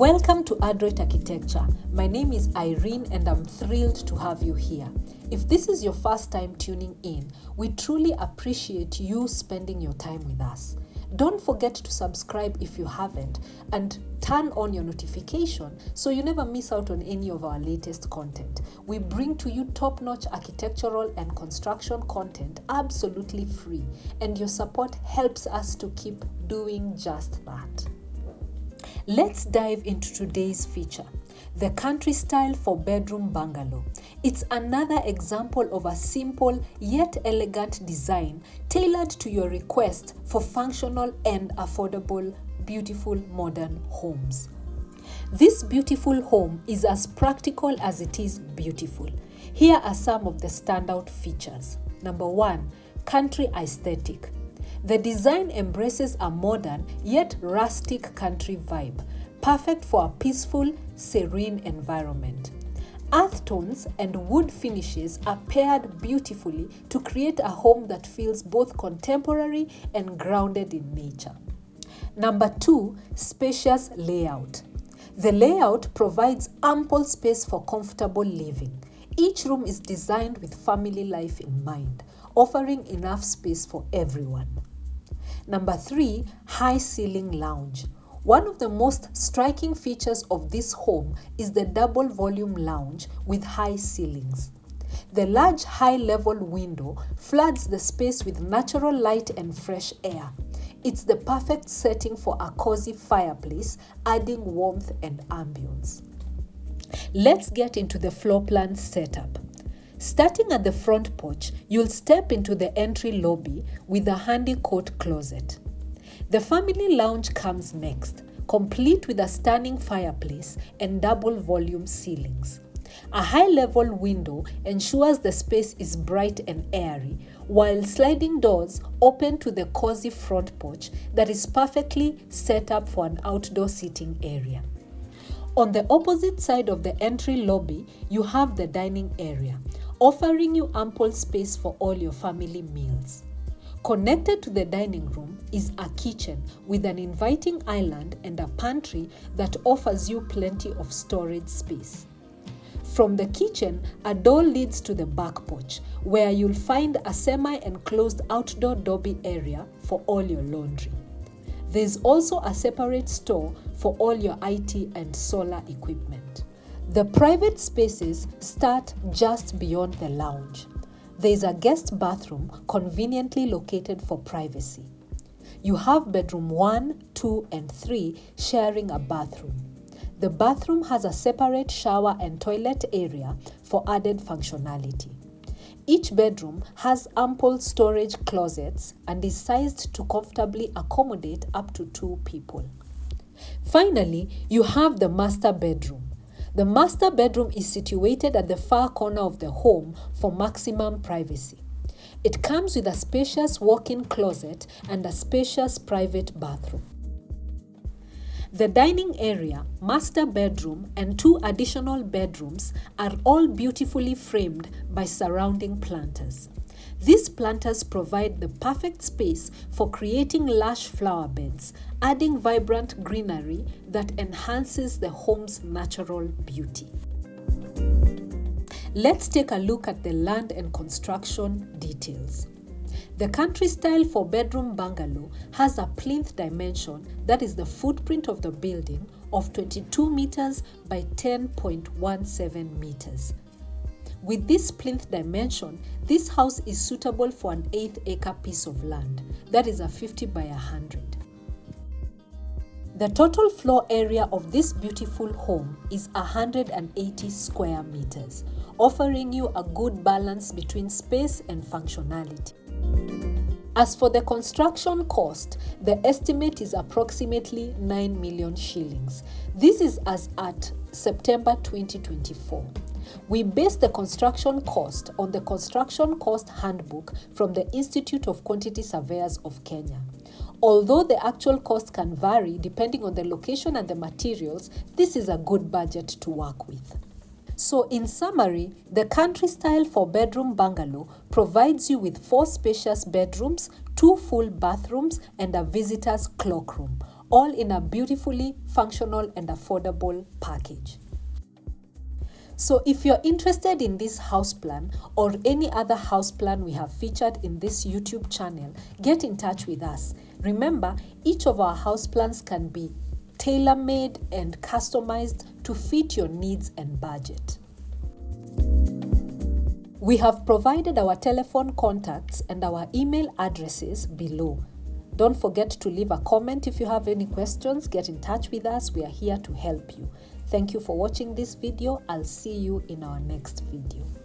Welcome to Adroit Architecture. My name is Irene and I'm thrilled to have you here. If this is your first time tuning in, we truly appreciate you spending your time with us. Don't forget to subscribe if you haven't and turn on your notification so you never miss out on any of our latest content. We bring to you top-notch architectural and construction content absolutely free, and your support helps us to keep doing just that. Let's dive into today's feature, the country style 4-bedroom bungalow. It's another example of a simple yet elegant design tailored to your request for functional and affordable, beautiful modern homes. This beautiful home is as practical as it is beautiful. Here are some of the standout features. Number 1, country aesthetic. The design embraces a modern yet rustic country vibe, perfect for a peaceful, serene environment. Earth tones and wood finishes are paired beautifully to create a home that feels both contemporary and grounded in nature. Number 2, spacious layout. The layout provides ample space for comfortable living. Each room is designed with family life in mind, offering enough space for everyone. Number 3, high ceiling lounge. One of the most striking features of this home is the double volume lounge with high ceilings. The large high-level window floods the space with natural light and fresh air. It's the perfect setting for a cozy fireplace, adding warmth and ambience. Let's get into the floor plan setup. Starting at the front porch, you'll step into the entry lobby with a handy coat closet. The family lounge comes next, complete with a stunning fireplace and double volume ceilings. A high-level window ensures the space is bright and airy, while sliding doors open to the cozy front porch that is perfectly set up for an outdoor seating area. On the opposite side of the entry lobby, you have the dining area, offering you ample space for all your family meals. Connected to the dining room is a kitchen with an inviting island and a pantry that offers you plenty of storage space. From the kitchen, a door leads to the back porch, where you'll find a semi-enclosed outdoor Dhobi area for all your laundry. There's also a separate store for all your IT and solar equipment. The private spaces start just beyond the lounge. There is a guest bathroom conveniently located for privacy. You have bedroom 1, 2, and 3 sharing a bathroom. The bathroom has a separate shower and toilet area for added functionality. Each bedroom has ample storage closets and is sized to comfortably accommodate up to 2 people. Finally, you have the master bedroom. The master bedroom is situated at the far corner of the home for maximum privacy. It comes with a spacious walk-in closet and a spacious private bathroom. The dining area, master bedroom, and 2 additional bedrooms are all beautifully framed by surrounding planters. These planters provide the perfect space for creating lush flower beds, adding vibrant greenery that enhances the home's natural beauty. Let's take a look at the land and construction details. The country-style 4-bedroom bungalow has a plinth dimension, that is the footprint of the building, of 22 meters by 10.17 meters. With this plinth dimension, this house is suitable for an 1/8-acre piece of land, that is a 50 by 100. The total floor area of this beautiful home is 180 square meters, offering you a good balance between space and functionality. As for the construction cost, the estimate is approximately 9 million shillings. This is as at September 2024. We base the construction cost on the Construction Cost Handbook from the Institute of Quantity Surveyors of Kenya. Although the actual cost can vary depending on the location and the materials, this is a good budget to work with. So in summary, the country-style 4-bedroom bungalow provides you with 4 spacious bedrooms, 2 full bathrooms, and a visitor's cloakroom, all in a beautifully functional and affordable package. So if you're interested in this house plan or any other house plan we have featured in this YouTube channel, get in touch with us. Remember, each of our house plans can be tailor-made and customized to fit your needs and budget. We have provided our telephone contacts and our email addresses below. Don't forget to leave a comment if you have any questions. Get in touch with us. We are here to help you. Thank you for watching this video. I'll see you in our next video.